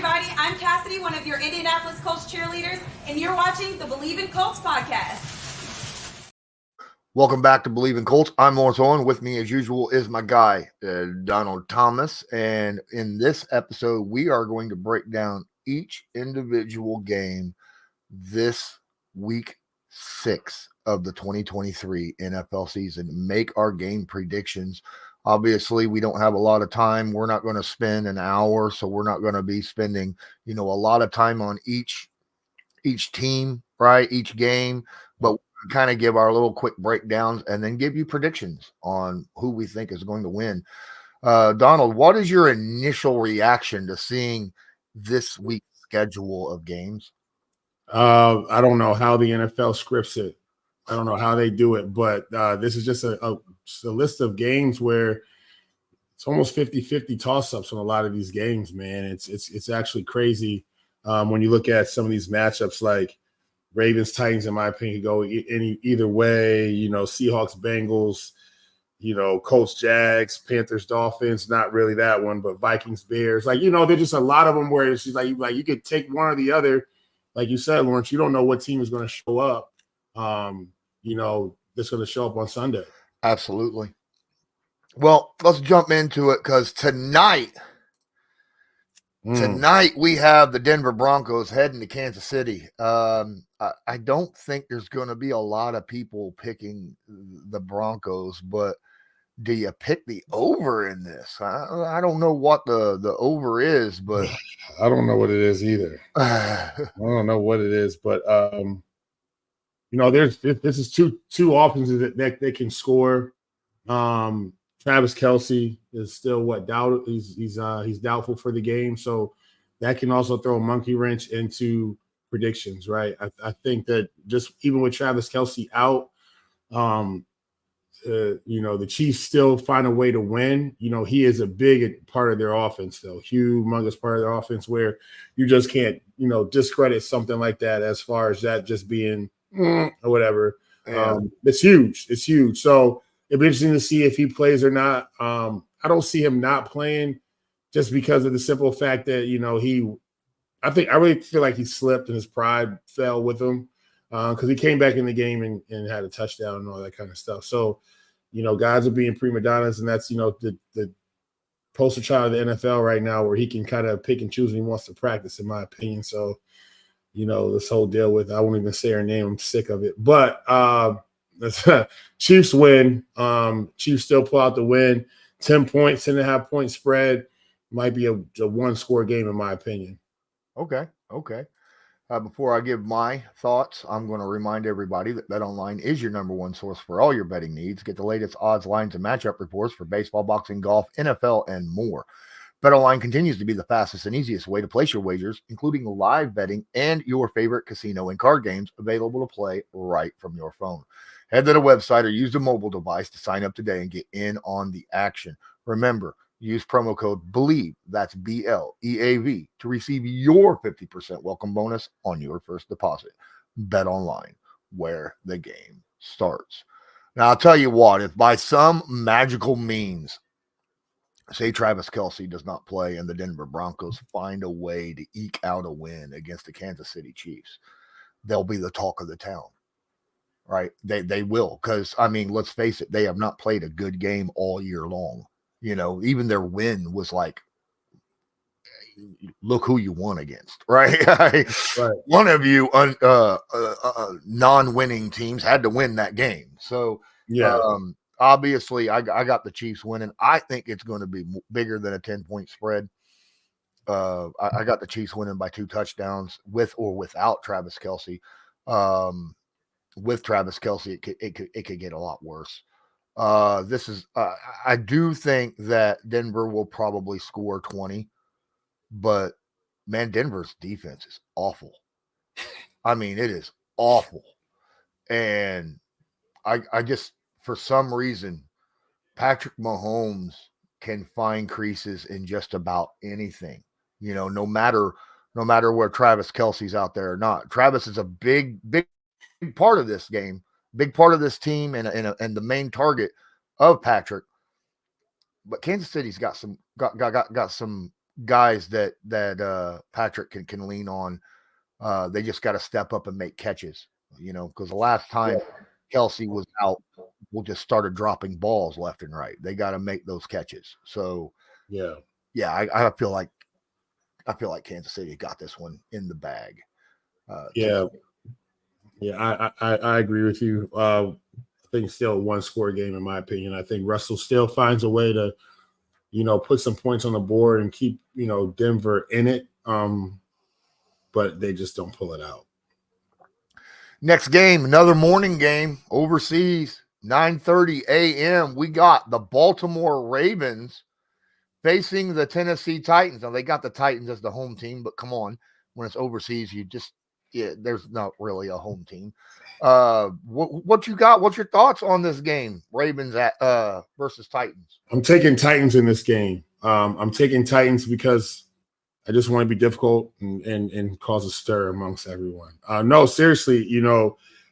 everybody. I'm Cassidy, one of your Indianapolis Colts cheerleaders, and you're watching the Believe in Colts podcast. Welcome back to Believe in Colts. I'm Lawrence Owen. With me, as usual, is my guy, Donald Thomas. And in this episode, we are going to break down each individual game this week 6 of the 2023 NFL season, make our game predictions. Obviously, we don't have a lot of time. We're not going to spend an hour, so we're not going to be spending, a lot of time on each team, right? Each game, but kind of give our little quick breakdowns and then give you predictions on who we think is going to win. Donald, what is your initial reaction to seeing this week's schedule of games? I don't know how the NFL scripts it. I don't know how they do it, but this is just a list of games where it's almost 50-50 toss-ups on a lot of these games, man. It's actually crazy when you look at some of these matchups like Ravens, Titans, in my opinion, go either way. Seahawks, Bengals, Colts, Jags, Panthers, Dolphins. Not really that one, but Vikings, Bears. There's just a lot of them where it's just like you could take one or the other. Like you said, Lawrence, you don't know what team is going to show up. That's going to show up on Sunday. Absolutely. Well, let's jump into it because tonight we have the Denver Broncos heading to Kansas City. I don't think there's going to be a lot of people picking the Broncos, but do you pick the over in this? I don't know what the over is, but I don't know what it is either. I don't know what it is, but this is two offenses that they can score. Travis Kelce is still doubt. He's doubtful for the game, so that can also throw a monkey wrench into predictions, right? I think that just even with Travis Kelce out, the Chiefs still find a way to win. He is a big part of their offense, though, humongous part of their offense, where you just can't, discredit something like that as far as that just being or whatever. Yeah. It's huge. It's huge. So it'll be interesting to see if he plays or not. I don't see him not playing just because of the simple fact that, I really feel like he slipped and his pride fell with him because he came back in the game and had a touchdown and all that kind of stuff. So, guys are being prima donnas, and that's, the poster child of the NFL right now where he can kind of pick and choose when he wants to practice, in my opinion. So, this whole deal with, I won't even say her name. I'm sick of it. But Chiefs win. Chiefs still pull out the win. 10 points, 10.5 point spread. Might be a one-score game, in my opinion. Okay. Before I give my thoughts, I'm going to remind everybody that BetOnline is your number one source for all your betting needs. Get the latest odds, lines, and matchup reports for baseball, boxing, golf, NFL, and more. BetOnline continues to be the fastest and easiest way to place your wagers, including live betting and your favorite casino and card games available to play right from your phone. Head to the website or use the mobile device to sign up today and get in on the action. Remember, use promo code BELIEVE, that's BLEAV, to receive your 50% welcome bonus on your first deposit. BetOnline, where the game starts. Now, I'll tell you what, if by some magical means, say Travis Kelce does not play and the Denver Broncos find a way to eke out a win against the Kansas City Chiefs, they'll be the talk of the town, right? They will, because, let's face it, they have not played a good game all year long. Even their win was like, look who you won against, right? Right. One of you non-winning teams had to win that game. So, yeah. Obviously, I got the Chiefs winning. I think it's going to be bigger than a 10-point spread. I got the Chiefs winning by 2 touchdowns with or without Travis Kelce. With Travis Kelce, it could get a lot worse. I do think that Denver will probably score 20, but man, Denver's defense is awful. It is awful. And I just, for some reason, Patrick Mahomes can find creases in just about anything, no matter where Travis Kelce's out there or not. Travis is a big part of this game, big part of this team, and the main target of Patrick. But Kansas City's got some guys that Patrick can lean on. They just got to step up and make catches, because the last time Kelsey was out, we just started dropping balls left and right. They got to make those catches. So I feel like Kansas City got this one in the bag. I agree with you. I think it's still a one-score game in my opinion. I think Russell still finds a way to, put some points on the board and keep, Denver in it. But they just don't pull it out. Next game, another morning game overseas, 9:30 a.m. We got the Baltimore Ravens facing the Tennessee Titans. Now, they got the Titans as the home team, but come on, when it's overseas, there's not really a home team. What you got? What's your thoughts on this game, Ravens versus Titans? I'm taking Titans in this game. I'm taking Titans because I just want to be difficult and cause a stir amongst everyone. No, seriously,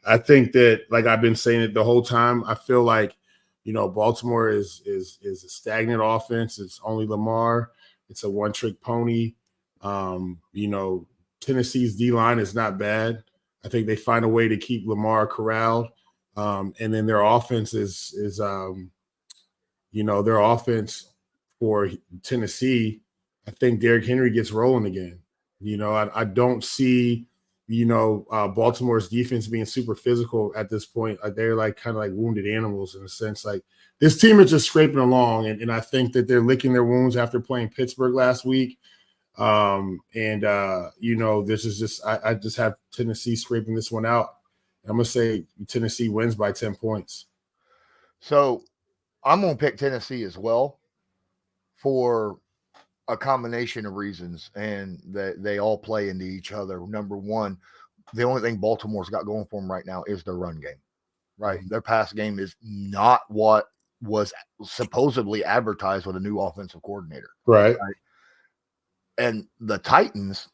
I think that, like I've been saying it the whole time, I feel like, Baltimore is a stagnant offense. It's only Lamar. It's a one-trick pony. Tennessee's D-line is not bad. I think they find a way to keep Lamar corralled. And then their offense is their offense for Tennessee, I think Derrick Henry gets rolling again. I don't see, Baltimore's defense being super physical at this point. They're kind of like wounded animals in a sense. Like this team is just scraping along, and I think that they're licking their wounds after playing Pittsburgh last week. This is just I just have Tennessee scraping this one out. I'm gonna say Tennessee wins by 10 points. So I'm gonna pick Tennessee as well for a combination of reasons, and they all play into each other. Number one, the only thing Baltimore's got going for them right now is their run game, right? Mm-hmm. Their pass game is not what was supposedly advertised with a new offensive coordinator. Right? And the Titans,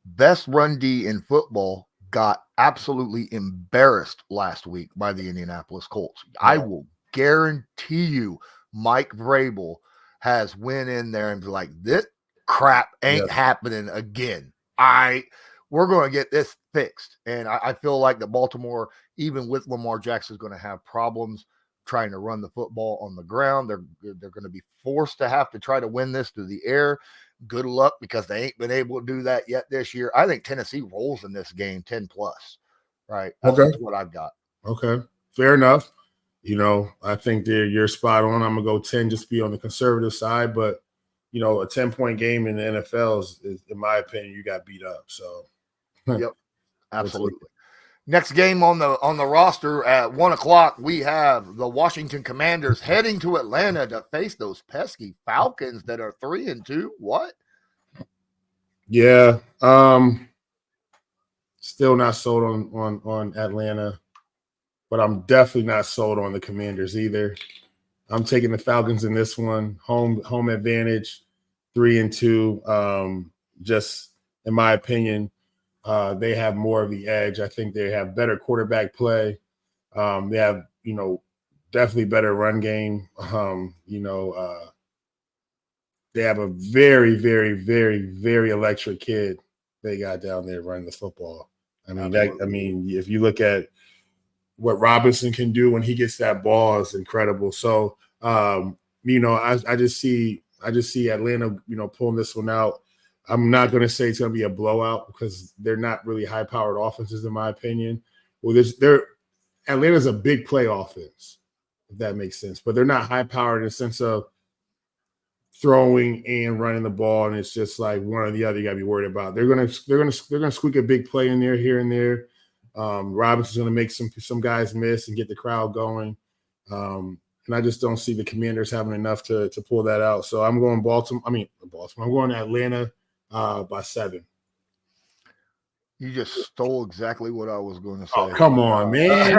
best run D in football, got absolutely embarrassed last week by the Indianapolis Colts. Yeah. I will guarantee you Mike Vrabel has went in there and be like, this crap ain't happening again. We're going to get this fixed. And I feel like that Baltimore, even with Lamar Jackson, is going to have problems trying to run the football on the ground. They're going to be forced to have to try to win this through the air. Good luck, because they ain't been able to do that yet this year. I think Tennessee rolls in this game 10+, right? That's what I've got. Okay, fair enough. I think you're spot on. I'm going to go 10 just to be on the conservative side. But, a 10-point game in the NFL is, in my opinion, you got beat up. So, yep, absolutely. Next game on the roster at 1:00, we have the Washington Commanders heading to Atlanta to face those pesky Falcons that are 3-2. What? Yeah, still not sold on Atlanta, but I'm definitely not sold on the Commanders either. I'm taking the Falcons in this one. Home advantage, 3-2. Just in my opinion, they have more of the edge. I think they have better quarterback play. They have, definitely better run game. They have a very, very, very, very electric kid they got down there running the football. If you look at what Robinson can do when he gets that ball, is incredible. So, I just see Atlanta, pulling this one out. I'm not going to say it's going to be a blowout because they're not really high-powered offenses, in my opinion. Well, Atlanta's a big play offense, if that makes sense. But they're not high-powered in the sense of throwing and running the ball, and it's just like one or the other you got to be worried about. They're going to squeak a big play in there, here and there. Robinson's going to make some guys miss and get the crowd going. And I just don't see the Commanders having enough to pull that out. So I'm going Baltimore. I'm going to Atlanta by 7. You just stole exactly what I was going to say. Oh, come on, man.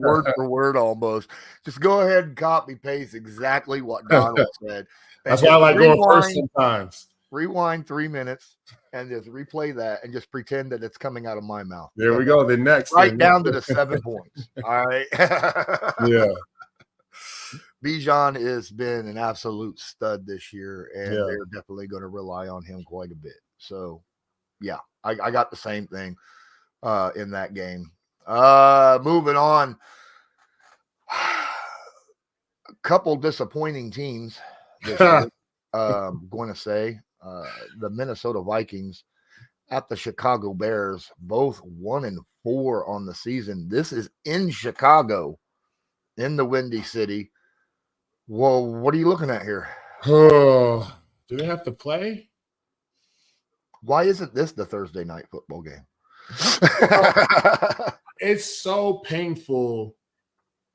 Word for word almost. Just go ahead and copy paste exactly what Donald said. That's why I like going first sometimes. Rewind 3 minutes and just replay that and just pretend that it's coming out of my mouth. There we go. The next right down to the 7 points. All right. Yeah. Bijan has been an absolute stud this year, and Yeah. they're definitely going to rely on him quite a bit. So, yeah, I got the same thing in that game. Moving on, a couple disappointing teams this year. Going to say the Minnesota Vikings at the Chicago Bears, both 1-4 on the season. This is in Chicago, in the Windy City. Well, what are you looking at here? Do they have to play? Why isn't this the Thursday night football game? It's so painful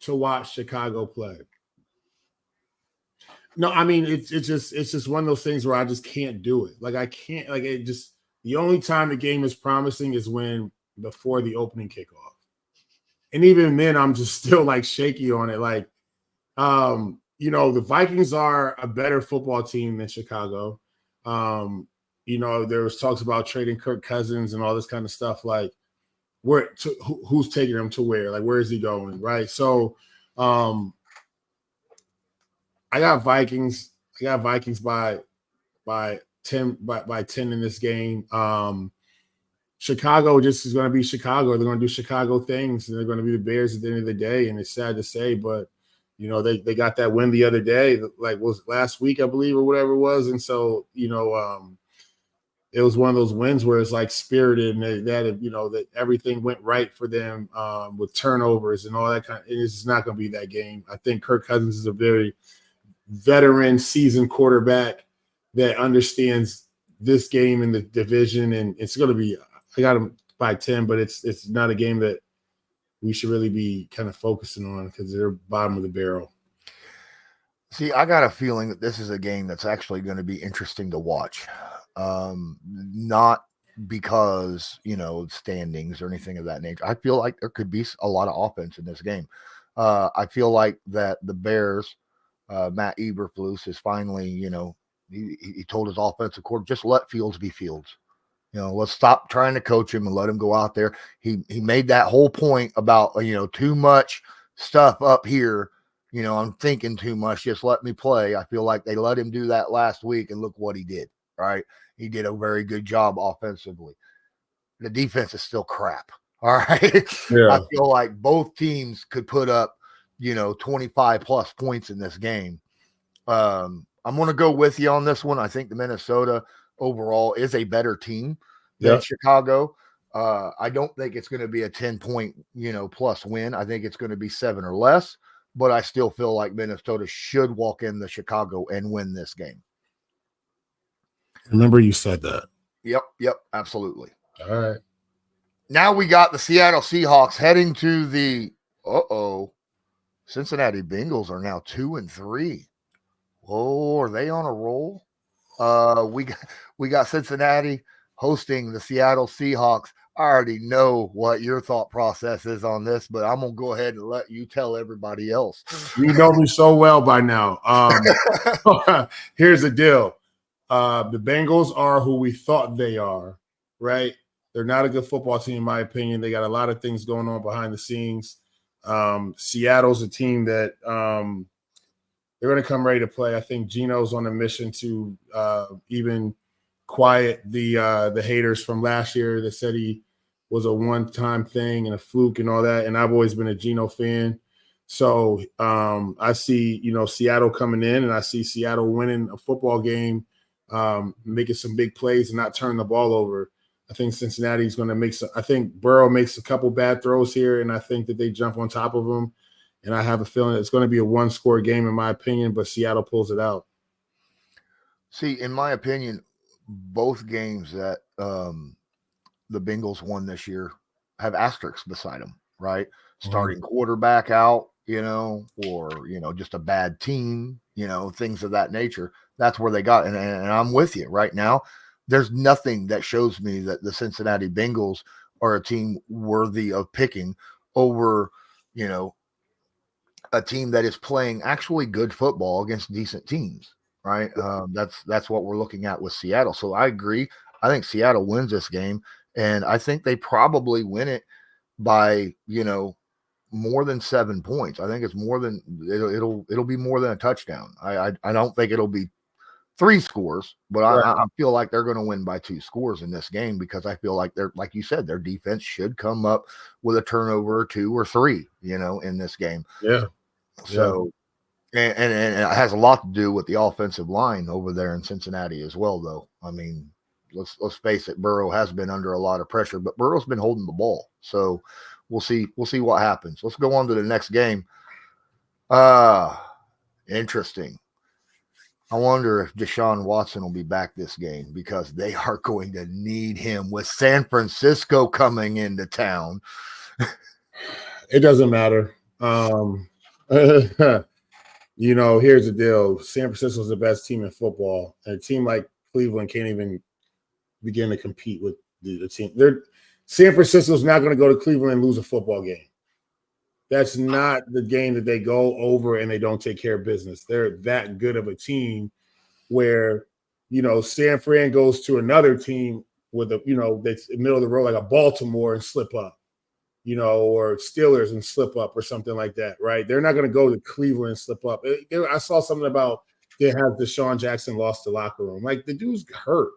to watch Chicago play. No, I mean it's just one of those things where I just can't do it. Like I can't, like it just, the only time the game is promising is when before the opening kickoff. And even then I'm just still like shaky on it. Like the Vikings are a better football team than Chicago. There was talks about trading Kirk Cousins and all this kind of stuff. Like, who's taking him to where? Like, where is he going? Right. So, I got Vikings. by 10 by 10 in this game. Chicago just is going to be Chicago. They're going to do Chicago things, and they're going to be the Bears at the end of the day. And it's sad to say, but they got that win the other day, like was last week, I believe, or whatever it was. And so, it was one of those wins where it's like spirited, and that everything went right for them with turnovers and all that kind of. It's not going to be that game. I think Kirk Cousins is a very veteran, seasoned quarterback that understands this game in the division, and it's going to be. I got him by 10, but it's not a game that we should really be kind of focusing on because they're bottom of the barrel. See, I got a feeling that this is a game that's actually going to be interesting to watch. Not because, standings or anything of that nature. I feel like there could be a lot of offense in this game. I feel like that the Bears, Matt Eberflus is finally, he told his offensive coordinator, just let Fields be Fields. Let's stop trying to coach him and let him go out there. He made that whole point about, too much stuff up here. I'm thinking too much. Just let me play. I feel like they let him do that last week, and look what he did. Right. He did a very good job offensively. The defense is still crap. All right. Yeah. I feel like both teams could put up, 25 plus points in this game. I'm going to go with you on this one. I think the Minnesota overall is a better team than Chicago. I don't think it's going to be a 10-point, plus win. I think it's going to be 7 or less, but I still feel like Minnesota should walk in the Chicago and win this game. Remember you said that. Yep, absolutely. All right. Now we got the Seattle Seahawks heading to the Cincinnati Bengals are now 2-3. Oh, are they on a roll? We got Cincinnati hosting the Seattle Seahawks. I already know what your thought process is on this, but I'm gonna go ahead and let you tell everybody else. You know me so well by now. Here's the deal. The Bengals are who we thought they are, right? They're not a good football team, in my opinion. They got a lot of things going on behind the scenes. Seattle's a team that they're going to come ready to play. I think Geno's on a mission to even quiet the haters from last year that said he was a one-time thing and a fluke and all that. And I've always been a Geno fan. So I see, Seattle coming in, and I see Seattle winning a football game, making some big plays and not turning the ball over. I think Cincinnati's going to I think Burrow makes a couple bad throws here, and I think that they jump on top of him. And I have a feeling it's going to be a one-score game, in my opinion, but Seattle pulls it out. See, in my opinion, both games that the Bengals won this year have asterisks beside them, right? Starting quarterback out, or, just a bad team, things of that nature. That's where they got. And I'm with you right now. There's nothing that shows me that the Cincinnati Bengals are a team worthy of picking over, a team that is playing actually good football against decent teams, right? That's what we're looking at with Seattle. So I agree. I think Seattle wins this game, and I think they probably win it by, more than 7 points. I think it's more than it'll be more than a touchdown. I don't think it'll be 3 scores, but I feel like they're going to win by 2 scores in this game because I feel like they're, like you said, their defense should come up with a turnover or 2 or 3, in this game. Yeah. So, and it has a lot to do with the offensive line over there in Cincinnati as well, though. I mean, let's face it, Burrow has been under a lot of pressure, but Burrow's been holding the ball. So we'll see what happens. Let's go on to the next game. Interesting. I wonder if Deshaun Watson will be back this game because they are going to need him with San Francisco coming into town. It doesn't matter. Here's the deal. San Francisco is the best team in football. And a team like Cleveland can't even begin to compete with the team. San Francisco's not going to go to Cleveland and lose a football game. That's not the game that they go over and they don't take care of business. They're that good of a team where, San Fran goes to another team with that's in the middle of the road, like a Baltimore, and slip up, or Steelers and slip up or something like that, right? They're not going to go to Cleveland and slip up. I saw something about they have Deshaun Jackson lost the locker room. Like, the dude's hurt.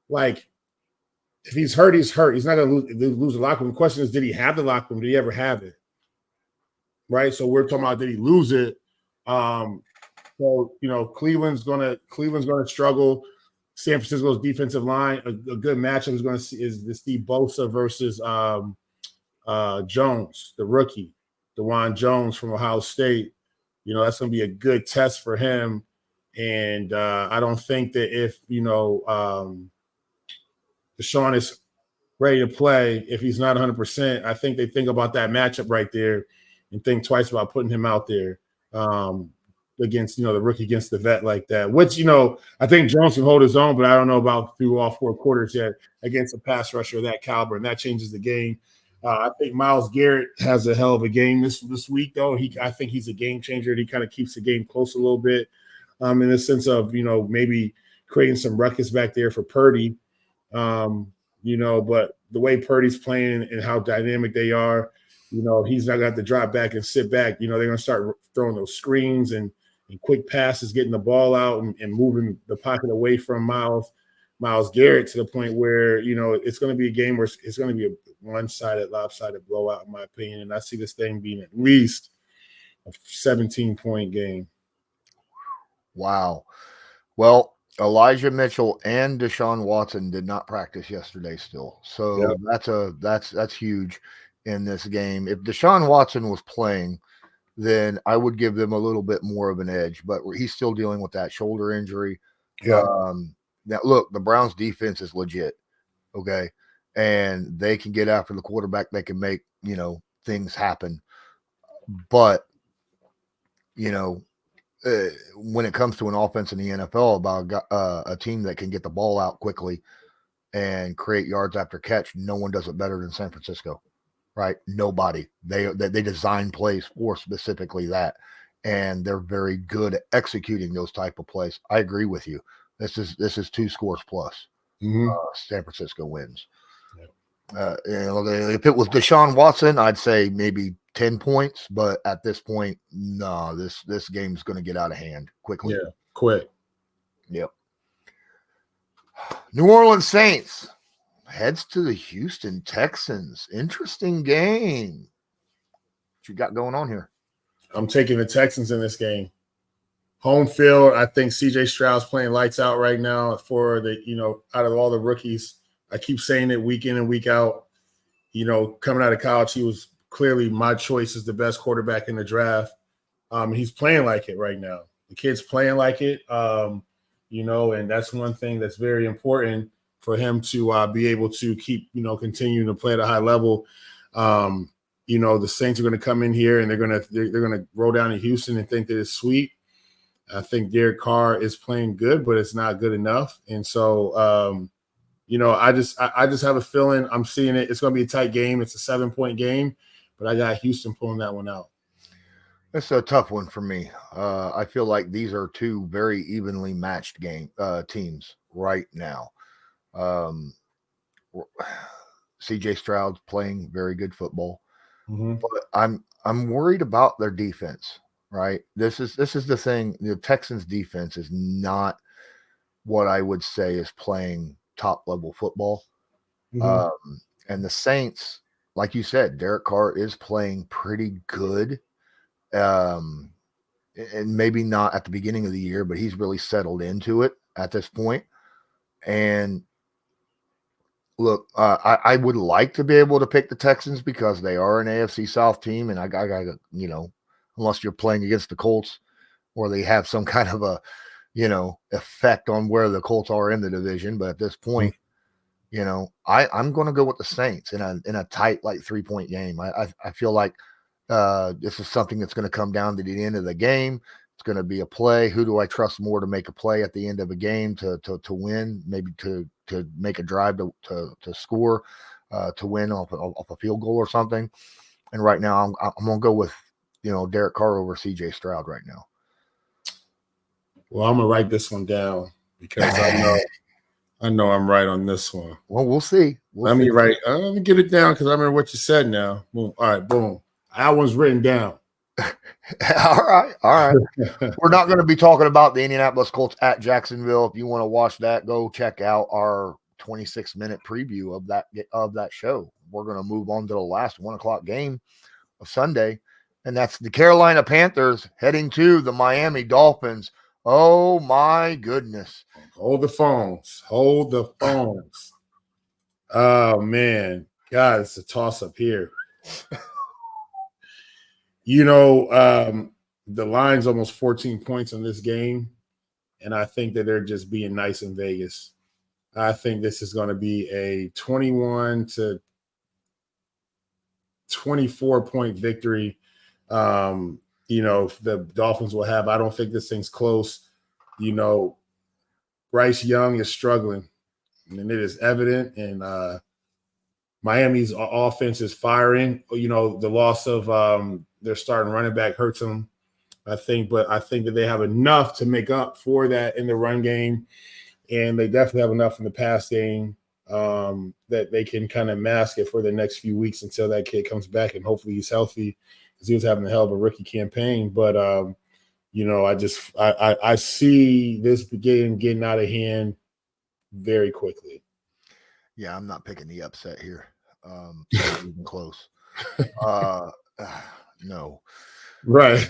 Like, if he's hurt, he's hurt. He's not going to lose the locker room. The question is, did he have the locker room? Did he ever have it? Right. So we're talking about, did he lose it? Cleveland's gonna struggle. San Francisco's defensive line, a good matchup is the Steve Bosa versus Jones, the rookie, DeJuan Jones from Ohio State. That's gonna be a good test for him. And I don't think that if Deshaun is ready to play, if he's not 100%, I think they think about that matchup right there and think twice about putting him out there against, the rookie against the vet like that, which, I think Jones can hold his own, but I don't know about through all 4 quarters yet against a pass rusher of that caliber, and that changes the game. I think Myles Garrett has a hell of a game this week, though. I think he's a game changer. He kind of keeps the game close a little bit in the sense of, maybe creating some ruckus back there for Purdy, but the way Purdy's playing and how dynamic they are, he's not going to have to drop back and sit back. They're going to start throwing those screens and quick passes, getting the ball out and moving the pocket away from Myles Garrett to the point where, it's going to be a game where it's going to be a one-sided, lopsided blowout, in my opinion. And I see this thing being at least a 17-point game. Wow. Well, Elijah Mitchell and Deshaun Watson did not practice yesterday still. So that's huge in this game. If Deshaun Watson was playing, then I would give them a little bit more of an edge, but he's still dealing with that shoulder injury. Yeah. Now look, the Browns defense is legit. Okay. And they can get after the quarterback. They can make, things happen. But, when it comes to an offense in the NFL about a team that can get the ball out quickly and create yards after catch, no one does it better than San Francisco, right? Nobody. They design plays for specifically that, and they're very good at executing those type of plays. I agree with you. This is 2 scores plus. San Francisco wins. If it was Deshaun Watson, I'd say maybe 10 points, but at this point, no, this game's going to get out of hand quickly. Yeah, quick. Yep. New Orleans Saints heads to the Houston Texans. Interesting game. What you got going on here? I'm taking the Texans in this game. Home field, I think CJ Stroud's playing lights out right now for the, out of all the rookies. I keep saying it week in and week out. Coming out of college, he was clearly my choice as the best quarterback in the draft. He's playing like it right now. The kid's playing like it, and that's one thing that's very important for him to be able to keep, continuing to play at a high level. The Saints are going to come in here and they're going to roll down to Houston and think that it's sweet. I think Derek Carr is playing good, but it's not good enough. And so, I just have a feeling I'm seeing it. It's going to be a tight game. It's a 7-point game, but I got Houston pulling that one out. It's a tough one for me. I feel like these are 2 very evenly matched teams right now. CJ Stroud's playing very good football. but I'm worried about their defense. Right. This is the thing. The Texans defense is not what I would say is playing top level football. And the Saints, like you said, Derek Carr is playing pretty good. And maybe not at the beginning of the year, but he's really settled into it at this point. And look, I would like to be able to pick the Texans because they are an AFC South team, and I got unless you're playing against the Colts or they have some kind of a effect on where the Colts are in the division. But at this point, I'm going to go with the Saints in a tight, like 3-point game. I feel like this is something that's going to come down to the end of the game. It's going to be a play. Who do I trust more to make a play at the end of a game to win? Maybe to make a drive to score, to win off a field goal or something. And right now, I'm going to go with Derek Carr over C.J. Stroud right now. Well, I'm gonna write this one down because I know I'm right on this one. Well, we'll see. Let me get it down because I remember what you said now. Boom. All right, boom. That one's written down. All right. We're not going to be talking about the Indianapolis Colts at Jacksonville. If you want to watch that, go check out our 26-minute preview of that show. We're going to move on to the last 1:00 game of Sunday, and that's the Carolina Panthers heading to the Miami Dolphins. Oh my goodness! Hold the phones. Oh man, God, it's a toss-up here. The line's almost 14 points in this game, and I think that they're just being nice in Vegas. I think this is going to be a 21 to 24-point victory. The Dolphins will have. I don't think this thing's close. Bryce Young is struggling, and it is evident, and Miami's offense is firing. The loss of their starting running back hurts them, I think, but I think that they have enough to make up for that in the run game, and they definitely have enough in the pass game that they can kind of mask it for the next few weeks until that kid comes back, and hopefully he's healthy because he was having a hell of a rookie campaign. But I see this game getting out of hand very quickly. Yeah, I'm not picking the upset here. Not even close. No. Right.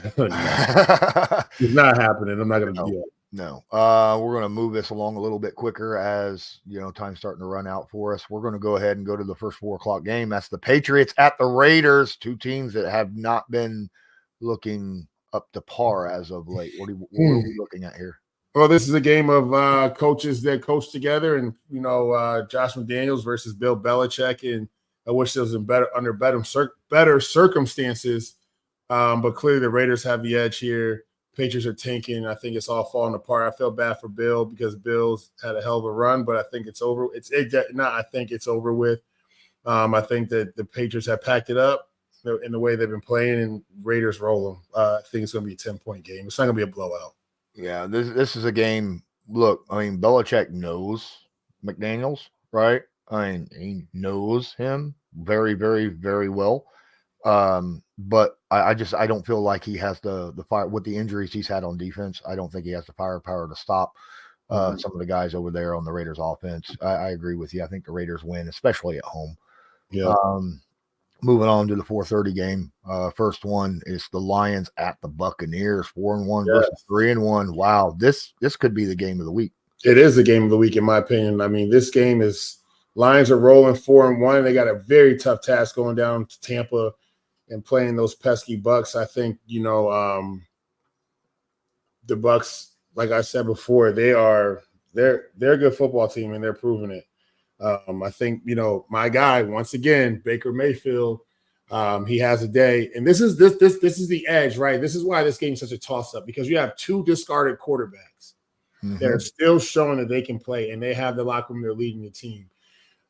It's not happening. I'm not going to do it. No. We're going to move this along a little bit quicker as, time's starting to run out for us. We're going to go ahead and go to the first 4:00 game. That's the Patriots at the Raiders, two teams that have not been looking up to par as of late. What are we looking at here? Well, this is a game of coaches that coach together, and Josh McDaniels versus Bill Belichick. And I wish it was under better circumstances, but clearly the Raiders have the edge here. Patriots are tanking. I think it's all falling apart. I feel bad for Bill because Bill's had a hell of a run, but I think it's over. I think it's over with. I think that the Patriots have packed it up in the way they've been playing, and Raiders roll them. I think it's going to be a 10-point game. It's not going to be a blowout. Yeah, this is a game. Look, Belichick knows McDaniels, right? He knows him very, very, very well. But I don't feel like he has the fire with the injuries he's had on defense. I don't think he has the firepower to stop some of the guys over there on the Raiders offense. I agree with you. I think the Raiders win, especially at home. Yeah. Moving on to the 4:30 game. First one is the Lions at the Buccaneers, 4-1 versus 3-1. Wow, this could be the game of the week. It is the game of the week, in my opinion. This game is Lions are rolling 4-1. They got a very tough task going down to Tampa and playing those pesky Bucs. I think the Bucs, like I said before, they're a good football team and they're proving it. I think my guy once again, Baker Mayfield. He has a day, and this is the edge, right? This is why this game is such a toss-up, because you have two discarded quarterbacks that are still showing that they can play, and they have the locker room. They're leading the team.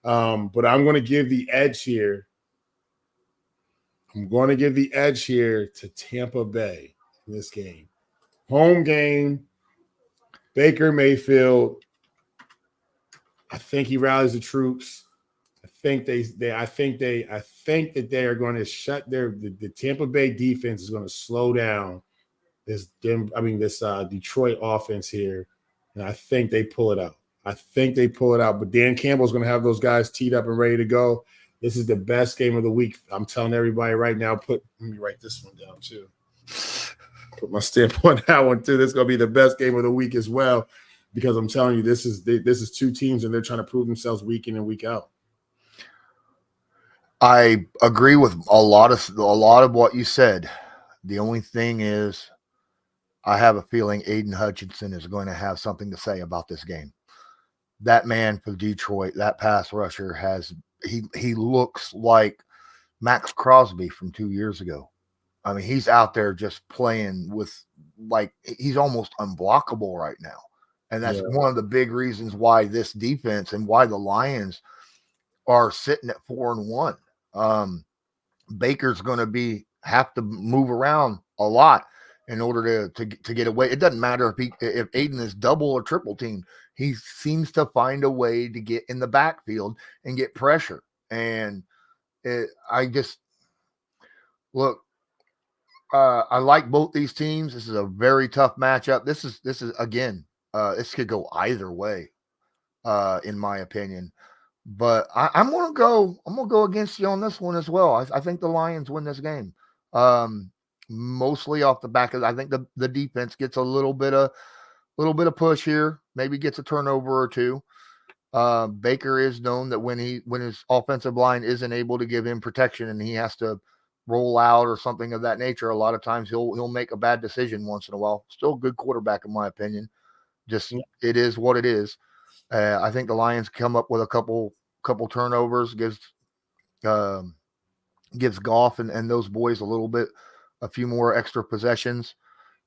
But I'm going to give the edge here. I'm going to give the edge here to Tampa Bay in this game. Home game, Baker Mayfield. I think he rallies the troops. I think that they are going to shut the Tampa Bay defense is going to slow down this Detroit offense here, and I think they pull it out. But Dan Campbell's going to have those guys teed up and ready to go. This is the best game of the week. I'm telling everybody right now. Let me write this one down too. Put my stamp on that one too. This is going to be the best game of the week as well, because I'm telling you, this is two teams and they're trying to prove themselves week in and week out. I agree with a lot of what you said. The only thing is, I have a feeling Aiden Hutchinson is going to have something to say about this game. That man for Detroit, that pass rusher he looks like Max Crosby from 2 years ago. I mean, he's out there just playing with, like, he's almost unblockable right now. And that's one of the big reasons why this defense and why the Lions are sitting at 4-1. Baker's going to have to move around a lot in order to get away. It doesn't matter if Aiden is double or triple teamed. He seems to find a way to get in the backfield and get pressure. And I like both these teams. This is a very tough matchup. This is again, this could go either way, in my opinion. But I'm gonna go against you on this one as well. I think the Lions win this game. Mostly off the back of, I think the defense gets a little bit of push here, maybe gets a turnover or two. Baker is known that when his offensive line isn't able to give him protection and he has to roll out or something of that nature, a lot of times he'll make a bad decision once in a while. Still a good quarterback in my opinion. Just it is what it is. I think the Lions come up with a couple turnovers, gives Goff and those boys a few more extra possessions,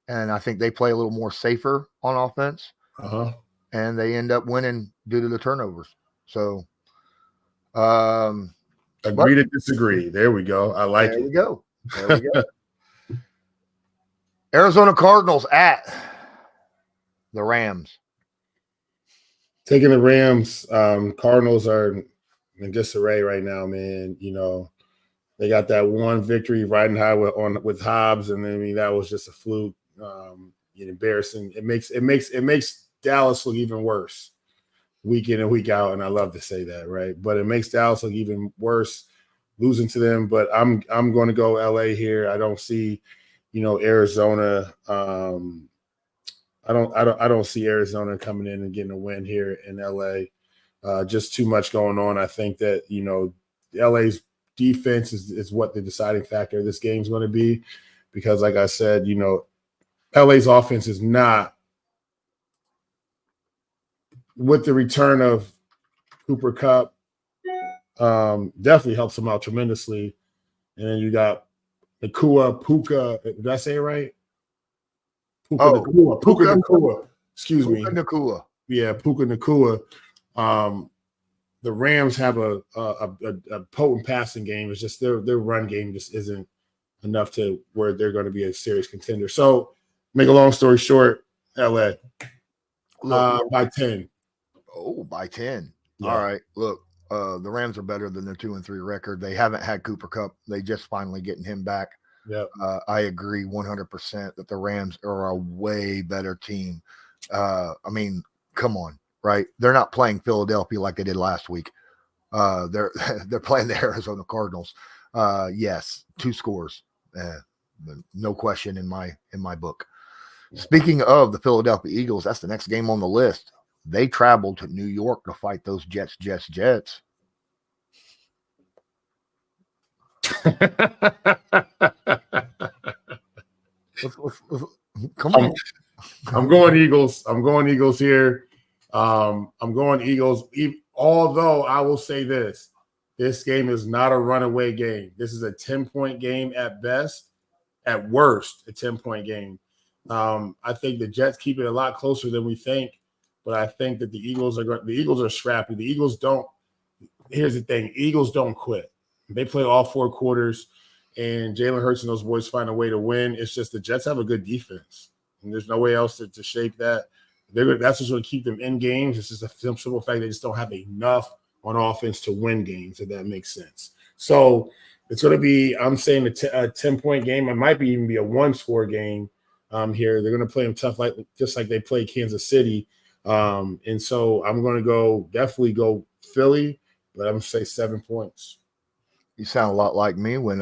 and I think they play a little more safer on offense. And they end up winning due to the turnovers. So, agree to disagree. There we go. I like it. There we go. Arizona Cardinals at the Rams. Taking the Rams. Cardinals are in disarray right now, man. You know, they got that one victory riding high with Hobbs, and I mean that was just a fluke. Embarrassing. It makes Dallas look even worse week in and week out, and I love to say that, right? But it makes Dallas look even worse losing to them. But I'm going to go LA here. I don't see, Arizona. I don't see Arizona coming in and getting a win here in LA. Just too much going on. I think that LA's defense is what the deciding factor of this game is going to be, because, like I said, LA's offense is not, with the return of Cooper Kupp, definitely helps them out tremendously. And then you got Puka. Did I say it right? Puka Nacua. Excuse me. Puka Nacua. Yeah, Puka Nacua. The Rams have a potent passing game. It's just their run game just isn't enough to where they're going to be a serious contender. So, make a long story short, LA by 10. Oh, by 10. Yeah. All right. Look, the Rams are better than their 2-3 record. They haven't had Cooper Kupp. They just finally getting him back. Yeah. I agree 100% that the Rams are a way better team. I mean, come on, right? They're not playing Philadelphia like they did last week. They're playing the Arizona Cardinals. Yes, 2 scores. No question in my book. Speaking of the Philadelphia Eagles, that's the next game on the list. They traveled to New York to fight those Jets. Come on. I'm going Eagles. I'm going Eagles here. I'm going Eagles. Although I will say this game is not a runaway game. This is a 10-point game at best. At worst, a 10-point game. I think the Jets keep it a lot closer than we think, but I think that the Eagles are scrappy. The Eagles don't. Here's the thing: Eagles don't quit. They play all 4 quarters, and Jalen Hurts and those boys find a way to win. It's just the Jets have a good defense, and there's no way else to shape that. That's what's going to keep them in games. It's just a simple fact they just don't have enough on offense to win games, if that makes sense. So it's going to be, I'm saying, a 10-point game. It might even be a one-score game here. They're going to play them tough, just like they played Kansas City. And so I'm going to definitely go Philly, but I'm going to say 7 points. You sound a lot like me when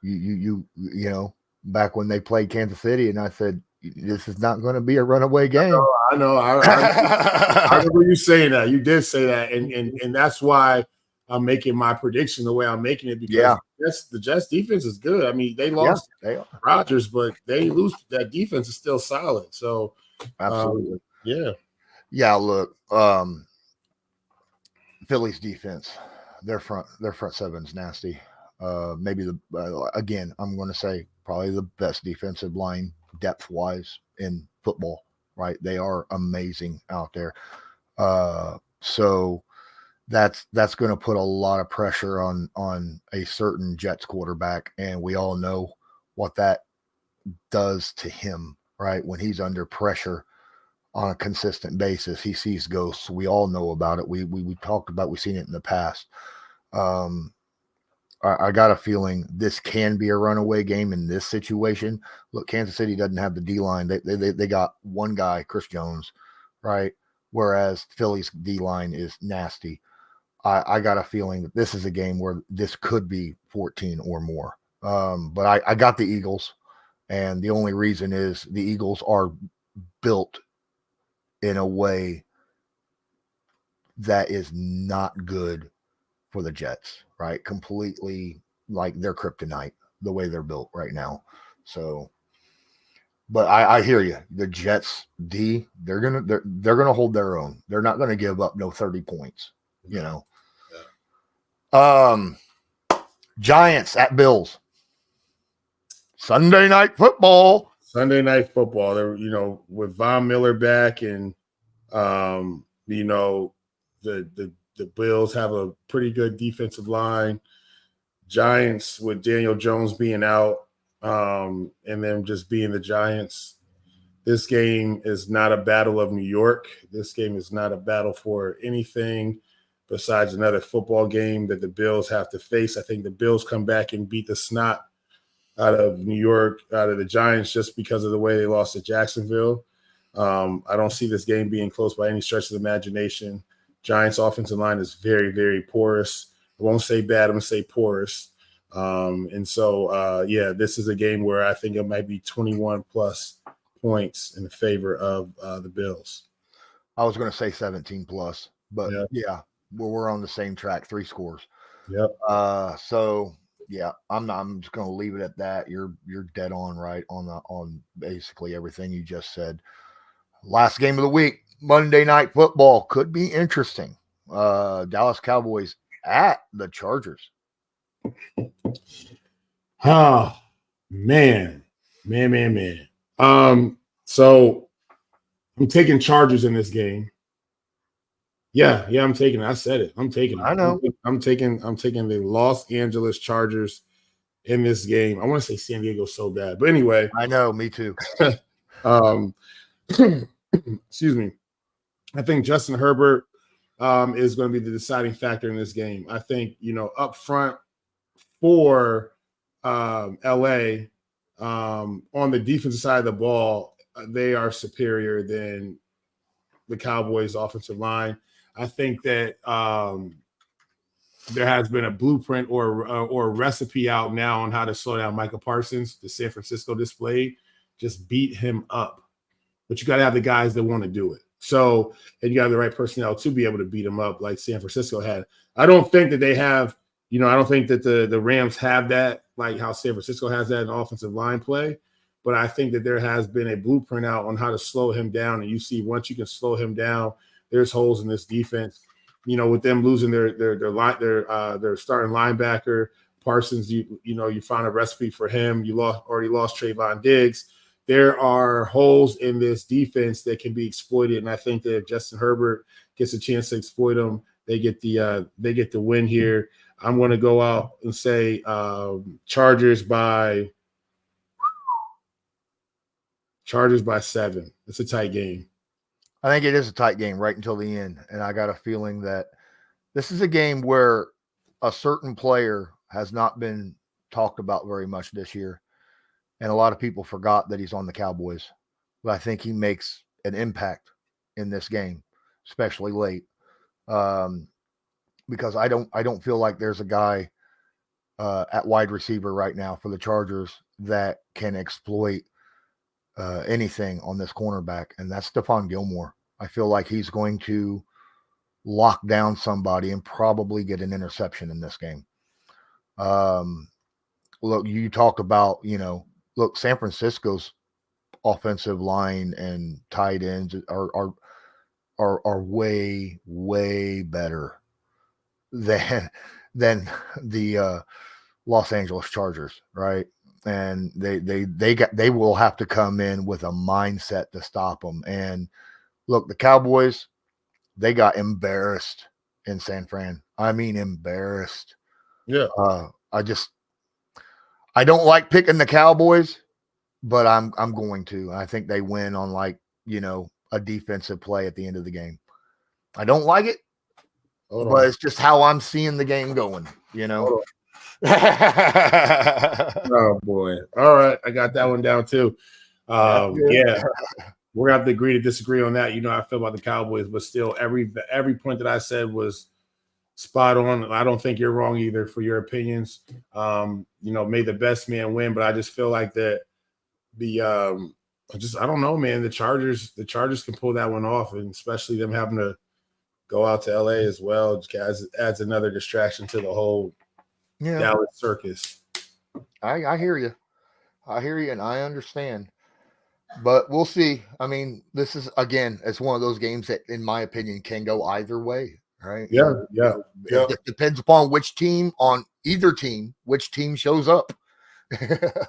you know, back when they played Kansas City, and I said, this is not going to be a runaway game. I know. I remember you saying that. You did say that, and that's why I'm making my prediction the way I'm making it, because the Jets defense is good. I mean, they lost Rodgers, but they lose. That defense is still solid. So absolutely, yeah. Look, Philly's defense, their front seven's nasty. Maybe again, I'm going to say probably the best defensive line depth wise in football. Right, they are amazing out there. So that's going to put a lot of pressure on a certain Jets quarterback, and we all know what that does to him. Right, when he's under pressure on a consistent basis, he sees ghosts. We all know about it. We talked about, we've seen it in the past. I got a feeling this can be a runaway game in this situation. Look, Kansas City doesn't have the D-line. They got one guy, Chris Jones, right? Whereas Philly's D-line is nasty. I got a feeling that this is a game where this could be 14 or more. But I got the Eagles, and the only reason is the Eagles are built in a way that is not good for the Jets, right? Completely like their kryptonite, the way they're built right now. So, but I hear you. The Jets D, they're gonna hold their own. They're not gonna give up no 30 points, you know. Giants at Bills. Sunday night football. They're, with Von Miller back, and the Bills have a pretty good defensive line. Giants, with Daniel Jones being out, and them just being the Giants. This game is not a battle of New York. This game is not a battle for anything besides another football game that the Bills have to face. I think the Bills come back and beat the snot out of New York, out of the Giants, just because of the way they lost to Jacksonville. I don't see this game being close by any stretch of the imagination. Giants' offensive line is very, very porous. I won't say bad. I'm going to say porous. This is a game where I think it might be 21-plus points in favor of the Bills. I was going to say 17-plus, but we're on the same track, 3 scores. Yep. I'm just going to leave it at that. You're dead on right on basically everything you just said. Last game of the week, Monday Night Football, could be interesting. Dallas Cowboys at the Chargers. Oh, man. So I'm taking Chargers in this game. Yeah, I'm taking it. I said it. I'm taking it. I know. I'm taking the Los Angeles Chargers in this game. I want to say San Diego so bad, but anyway. I know, me too. Excuse me. I think Justin Herbert is going to be the deciding factor in this game. I think, up front for LA, on the defensive side of the ball, they are superior than the Cowboys' offensive line. I think that there has been a blueprint or a recipe out now on how to slow down Micah Parsons. The San Francisco displayed, just beat him up. But you got to have the guys that want to do it. So, and you have the right personnel to be able to beat them up like San Francisco had. I don't think that they have, I don't think that the Rams have that, like how San Francisco has that in offensive line play. But I think that there has been a blueprint out on how to slow him down. And you see, once you can slow him down, there's holes in this defense. With them losing their starting linebacker, Parsons, you found a recipe for him. You already lost Trayvon Diggs. There are holes in this defense that can be exploited, and I think that if Justin Herbert gets a chance to exploit them, they get the win here. I'm going to go out and say Chargers by 7. It's a tight game. I think it is a tight game right until the end, and I got a feeling that This is a game where a certain player has not been talked about very much this year. And a lot of people forgot that he's on the Cowboys. But I think he makes an impact in this game, especially late. Because I don't feel like there's a guy at wide receiver right now for the Chargers that can exploit anything on this cornerback, and that's Stephon Gilmore. I feel like he's going to lock down somebody and probably get an interception in this game. Look, you talk about, look, San Francisco's offensive line and tight ends are way, way better than the Los Angeles Chargers, right? And they will have to come in with a mindset to stop them. And look, the Cowboys, they got embarrassed in San Fran. I mean, embarrassed. Yeah. I don't like picking the Cowboys, but I'm going to. I think they win on a defensive play at the end of the game. I don't like it, but it's just how I'm seeing the game going, Oh boy. All right. I got that one down too. Yeah. We're gonna have to agree to disagree on that. I feel about the Cowboys, but still every point that I said was spot on. I don't think you're wrong either for your opinions. May the best man win, but I just feel like that I don't know, man. The Chargers can pull that one off, and especially them having to go out to LA as well. Adds another distraction to the whole Dallas circus. I hear you. And I understand. But we'll see. I mean, this is, again, it's one of those games that, in my opinion, can go either way, right? Yeah. It depends upon which team, on either team, which team shows up.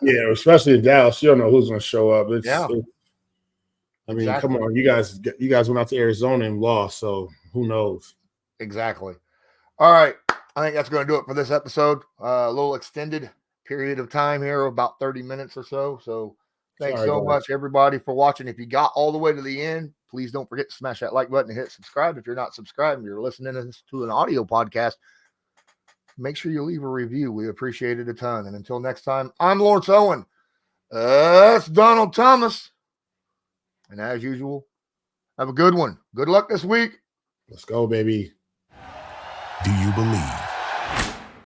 Yeah, especially in Dallas, you don't know who's going to show up. I mean, exactly. Come on, you guys went out to Arizona and lost, so who knows? Exactly. All right, I think that's going to do it for this episode. A little extended period of time here, about 30 minutes or so. So thanks so much, everybody, for watching. If you got all the way to the end, please don't forget to smash that like button and hit subscribe. If you're not subscribed and you're listening to an audio podcast, make sure you leave a review. We appreciate it a ton. And until next time, I'm Lawrence Owen. That's Donald Thomas. And as usual, have a good one. Good luck this week. Let's go, baby. Do you believe